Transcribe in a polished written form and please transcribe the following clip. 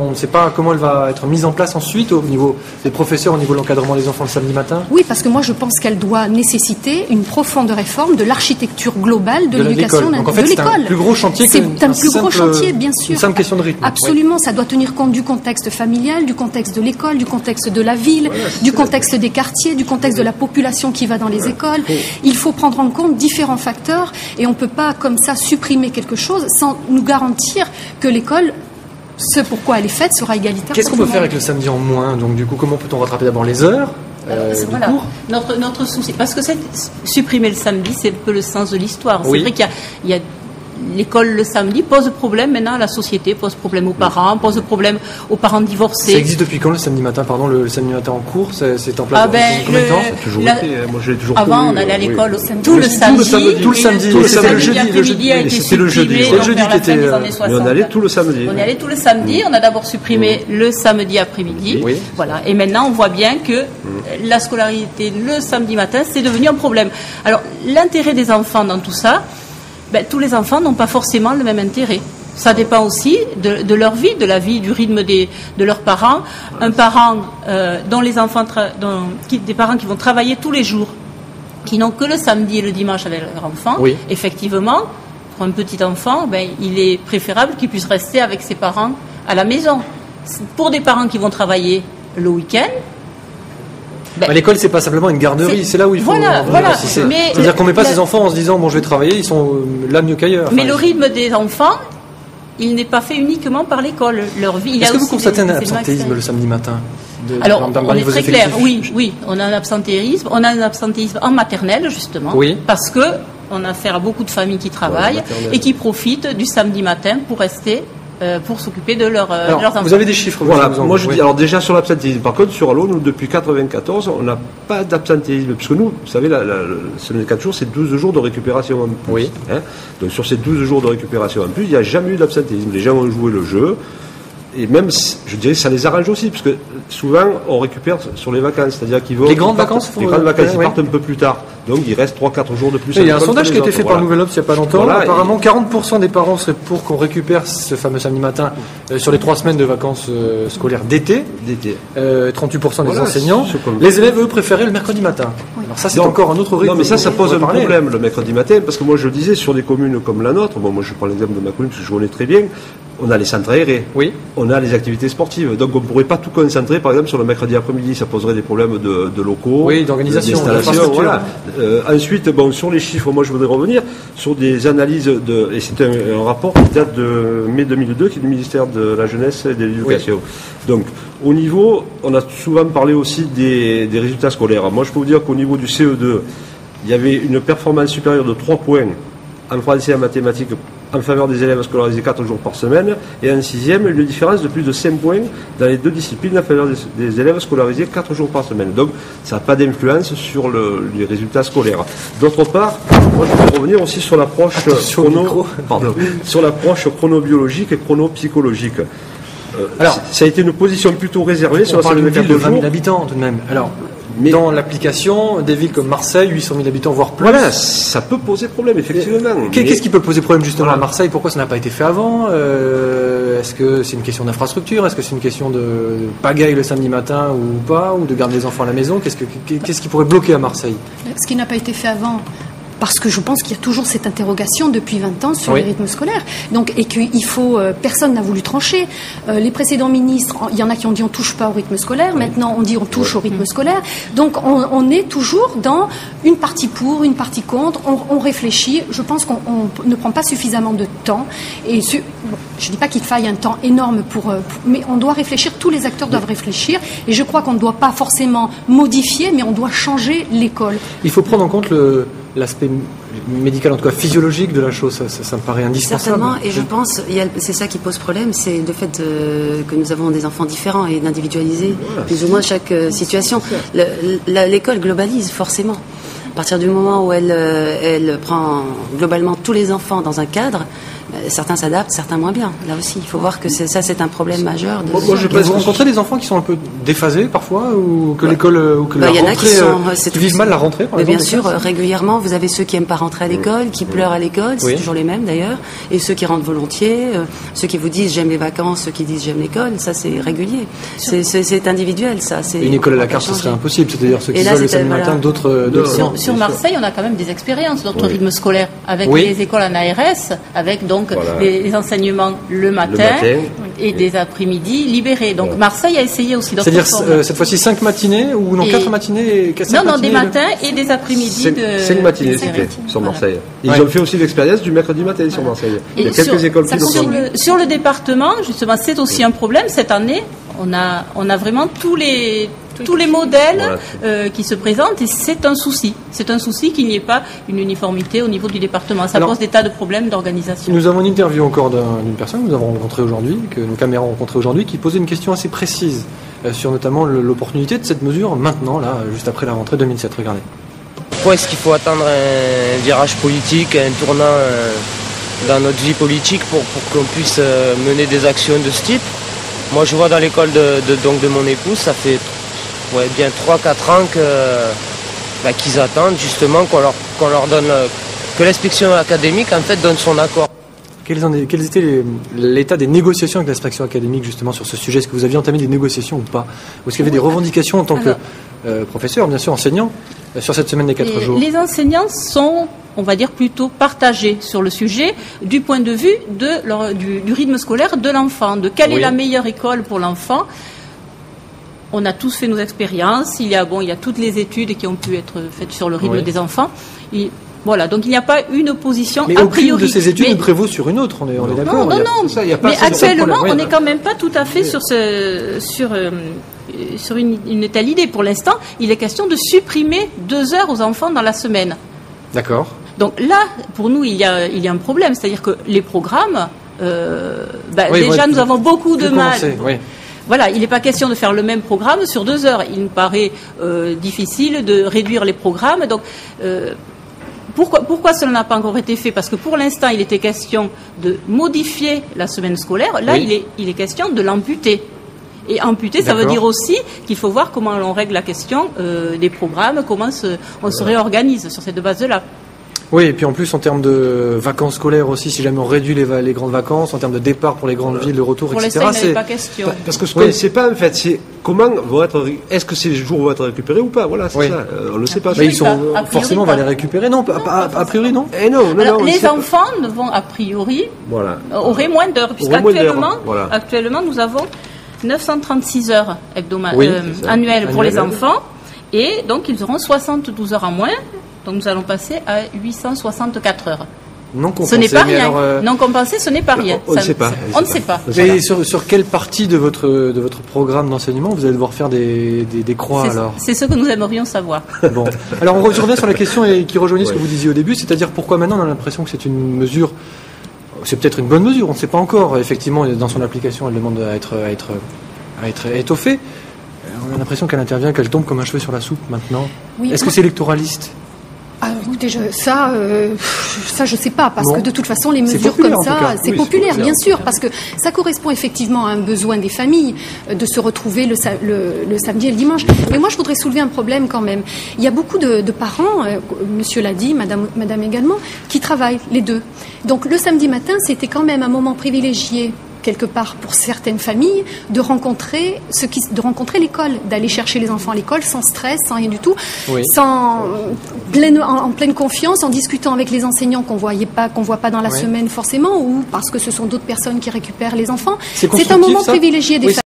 On ne sait pas comment elle va être mise en place ensuite au niveau des professeurs, au niveau de l'encadrement des enfants le samedi matin. Oui, parce que moi je pense qu'elle doit nécessiter une profonde réforme de l'architecture globale de l'éducation, Donc en fait, de l'école. C'est un plus gros chantier gros chantier, bien sûr. Une simple question de rythme. Absolument, ça doit tenir compte du contexte familial, du contexte de l'école, du contexte de la ville, du contexte des quartiers, du contexte de la population qui va dans les écoles. Il faut prendre en compte différents facteurs et on ne peut pas comme ça supprimer quelque chose sans nous garantir que l'école, ce pourquoi elle est faite, sera égalitaire. Qu'est-ce qu'on peut faire avec le samedi en moins? Donc du coup, comment peut-on rattraper d'abord les heures du cours? Notre souci, parce que supprimer le samedi, c'est un peu le sens de l'histoire. Oui. C'est vrai qu'il y a l'école le samedi pose problème maintenant à la société, pose problème aux parents, pose problème aux parents divorcés. Ça existe depuis quand le samedi matin, le samedi matin en cours? C'est en place depuis combien de temps? Ça a toujours été, moi je l'ai toujours Avant, connu, on allait à l'école tout le samedi. Tout le samedi. C'était le jeudi. après-midi a été C'était le jeudi. supprimé, C'est le jeudi qui était. Mais on allait tout le samedi. On y allait tout le samedi. On a d'abord supprimé le samedi après-midi. Oui. Voilà. Et maintenant, on voit bien que la scolarité le samedi matin, c'est devenu un problème. Alors, l'intérêt des enfants dans tout ça, tous les enfants n'ont pas forcément le même intérêt. Ça dépend aussi de leur vie, de la vie, du rythme de leurs parents. Un parent dont les enfants, des parents qui vont travailler tous les jours, qui n'ont que le samedi et le dimanche avec leurs enfants, oui. Effectivement, pour un petit enfant, il est préférable qu'il puisse rester avec ses parents à la maison. Pour des parents qui vont travailler le week-end, l'école, c'est pas simplement une garderie, c'est là où il faut. Voilà. C'est-à-dire qu'on met pas ses enfants en se disant bon, je vais travailler, ils sont là mieux qu'ailleurs. Mais le rythme des enfants, il n'est pas fait uniquement par l'école. Leur vie. Est-ce que vous constatez un absentéisme le samedi matin? Alors, on est très clair. Oui, on a un absentéisme. On a un absentéisme en maternelle justement, parce que on a affaire à beaucoup de familles qui travaillent et qui profitent du samedi matin pour rester. Pour s'occuper de leurs enfants. Vous avez des chiffres? Voilà, moi je dis, alors déjà sur l'absentéisme, par contre sur Allo, nous depuis 1994, on n'a pas d'absentéisme, puisque nous, vous savez, la semaine de 4 jours, c'est 12 jours de récupération en plus. Oui. Donc sur ces 12 jours de récupération en plus, il n'y a jamais eu d'absentéisme. Les gens ont joué le jeu, et même, je dirais, ça les arrange aussi, parce que souvent, on récupère sur les vacances, c'est-à-dire qu'ils vont... Les grandes vacances, ils partent un peu plus tard, donc il reste 3-4 jours de plus. Il y a un sondage qui a été fait par le Nouvel Obs il n'y a pas longtemps. Voilà, apparemment, 40% des parents seraient pour qu'on récupère ce fameux samedi matin sur les 3 semaines de vacances scolaires d'été. 38% des enseignants. Les élèves, eux, préféraient le mercredi matin. Alors ça, c'est encore un autre rythme. Non, mais ça pose un problème le mercredi matin, parce que moi, je le disais, sur des communes comme la nôtre, moi je prends l'exemple de ma commune, parce que je connais très bien, on a les centres aérés, on a les activités sportives, donc on ne pourrait pas tout concentrer, par exemple, sur le mercredi après-midi, ça poserait des problèmes de locaux, d'organisation, d'installation. Voilà. Ensuite, sur les chiffres, moi je voudrais revenir sur des analyses et c'est un rapport qui date de mai 2002, qui est du ministère de la Jeunesse et de l'Éducation. Donc, au niveau, on a souvent parlé aussi des résultats scolaires. Moi je peux vous dire qu'au niveau du CE2, il y avait une performance supérieure de 3 points en français et en mathématiques en faveur des élèves scolarisés 4 jours par semaine, et en 6e, une différence de plus de 5 points dans les 2 disciplines en faveur des élèves scolarisés 4 jours par semaine. Donc, ça n'a pas d'influence sur les résultats scolaires. D'autre part, moi je voudrais revenir aussi sur l'approche sur l'approche chronobiologique et chronopsychologique. Alors, ça a été une position plutôt réservée sur la semaine de 4 jours. 20 000 habitants tout de même. Alors, mais dans l'application, des villes comme Marseille, 800 000 habitants, voire plus. Voilà, ça peut poser problème, effectivement. Qu'est-ce qui peut poser problème justement à Marseille? Pourquoi ça n'a pas été fait avant? Est-ce que c'est une question d'infrastructure? Est-ce que c'est une question de pagaille le samedi matin ou pas? Ou de garder les enfants à la maison? Qu'est-ce qui pourrait bloquer à Marseille? Ce qui n'a pas été fait avant, parce que je pense qu'il y a toujours cette interrogation depuis 20 ans sur les rythmes scolaires. Donc, et qu'il faut, personne n'a voulu trancher. Les précédents ministres, il y en a qui ont dit on touche pas au rythme scolaire. Maintenant, on dit on touche au rythme scolaire. Donc, on est toujours dans une partie pour, une partie contre. On réfléchit. Je pense qu'on ne prend pas suffisamment de temps. Et je dis pas qu'il faille un temps énorme mais on doit réfléchir. Tous les acteurs doivent réfléchir. Et je crois qu'on ne doit pas forcément modifier, mais on doit changer l'école. Il faut prendre en compte l'aspect médical, en tout cas physiologique de la chose, ça me paraît indispensable. Certainement, et je pense, c'est ça qui pose problème, c'est le fait que nous avons des enfants différents et d'individualiser plus ou moins chaque situation. L'école globalise forcément. À partir du moment où elle prend globalement tous les enfants dans un cadre, certains s'adaptent, certains moins bien. Là aussi, il faut voir que c'est un problème majeur. Vous rencontrez des enfants qui sont un peu déphasés parfois, ou que l'école, ou que la rentrée, qui vivent mal la rentrée, par exemple. Bien sûr, régulièrement, vous avez ceux qui aiment pas rentrer à l'école, qui pleurent à l'école, c'est toujours les mêmes d'ailleurs, et ceux qui rentrent volontiers, ceux qui vous disent j'aime les vacances, ceux qui disent j'aime l'école, ça c'est régulier. C'est individuel, ça. Une école à la carte, ce serait impossible, c'est-à-dire ceux qui veulent le samedi matin, d'autres. Sur Marseille, on a quand même des expériences, notre rythme scolaire, avec les écoles en ARS, avec donc les enseignements le matin et des après-midi libérés. Donc Marseille a essayé aussi d'autres formes. C'est-à-dire cette fois-ci 5 matinées ou non 4 matinées et 4 Non, des matins et des après-midi. 5 matinées c'était sur Marseille. Ils ont fait aussi l'expérience du mercredi matin sur Marseille. Il y a quelques écoles plus sur le département, justement, c'est aussi un problème. Cette année, on a vraiment tous les modèles qui se présentent, et c'est un souci. C'est un souci qu'il n'y ait pas une uniformité au niveau du département. Ça pose des tas de problèmes d'organisation. Nous avons une interview encore d'une personne que nous avons rencontrée aujourd'hui, que nos caméras ont rencontrée aujourd'hui, qui posait une question assez précise sur notamment l'opportunité de cette mesure maintenant, là, juste après la rentrée 2007. Regardez. Pourquoi est-ce qu'il faut attendre un virage politique, un tournant dans notre vie politique pour qu'on puisse mener des actions de ce type? Moi, je vois dans l'école de mon épouse, ça fait bien 3-4 ans qu'ils attendent justement qu'on leur donne, que l'inspection académique en fait donne son accord. Quels étaient l'état des négociations avec l'inspection académique justement sur ce sujet? Est-ce que vous aviez entamé des négociations ou pas? Ou est-ce qu'il y avait des revendications en tant que professeur, bien sûr, enseignant, sur cette semaine des 4 jours? Les enseignants sont, on va dire, plutôt partagés sur le sujet du point de vue du rythme scolaire de l'enfant, de quelle est la meilleure école pour l'enfant. On a tous fait nos expériences, il y a toutes les études qui ont pu être faites sur le rythme des enfants. Voilà, donc il n'y a pas une opposition mais a priori. Mais aucune de ces études ne prévaut sur une autre, on est d'accord? Non. Mais actuellement, on n'est quand même pas tout à fait sur une telle idée. Pour l'instant, il est question de supprimer 2 heures aux enfants dans la semaine. D'accord. Donc là, pour nous, il y a un problème, c'est-à-dire que les programmes, déjà nous avons beaucoup de mal. Voilà, il n'est pas question de faire le même programme sur 2 heures. Il nous paraît difficile de réduire les programmes. Donc, pourquoi cela n'a pas encore été fait? Parce que pour l'instant, il était question de modifier la semaine scolaire. Là, il est question de l'amputer. Et amputer, ça veut dire aussi qu'il faut voir comment on règle la question des programmes, comment on se réorganise sur cette base-là. Oui, et puis en plus, en termes de vacances scolaires aussi, si jamais on réduit les grandes vacances, en termes de départ pour les grandes villes, le retour, pour etc. Pour l'instant, il n'y avait pas question. Parce que ce qu'on ne sait pas, en fait, c'est est-ce que ces jours vont être récupérés ou pas? Voilà, c'est ça. On ne le sait pas. Mais forcément, on va les récupérer. Non, a priori, non. Alors, les enfants vont, a priori, auraient moins d'heures, puisqu'actuellement, nous avons 936 heures annuelles pour les enfants, et donc ils auront 72 heures en moins. Donc nous allons passer à 864 heures. Non compensé. Ce n'est pas rien. Non compensé, ce n'est pas rien. On ne sait pas. On ne sait pas. Et sur quelle partie de votre programme d'enseignement vous allez devoir faire des croix alors? C'est ce que nous aimerions savoir. Bon. Alors on revient sur la question qui rejoignait ce que vous disiez au début, c'est-à-dire pourquoi maintenant on a l'impression que c'est une mesure, c'est peut-être une bonne mesure, on ne sait pas encore. Effectivement, dans son application, elle demande à être étoffée. On a l'impression qu'elle intervient, qu'elle tombe comme un cheveu sur la soupe maintenant. Oui, est-ce que c'est électoraliste? Écoutez, ça je sais pas, parce que de toute façon les mesures comme ça, c'est populaire, bien sûr, parce que ça correspond effectivement à un besoin des familles de se retrouver le samedi et le dimanche. Mais moi je voudrais soulever un problème quand même. Il y a beaucoup de parents, monsieur l'a dit, madame également, qui travaillent les deux. Donc le samedi matin, c'était quand même un moment privilégié quelque part pour certaines familles de rencontrer l'école, d'aller chercher les enfants à l'école sans stress, sans rien du tout, en pleine confiance, en discutant avec les enseignants qu'on voit pas dans la semaine forcément, ou parce que ce sont d'autres personnes qui récupèrent les enfants. C'est un moment privilégié des familles.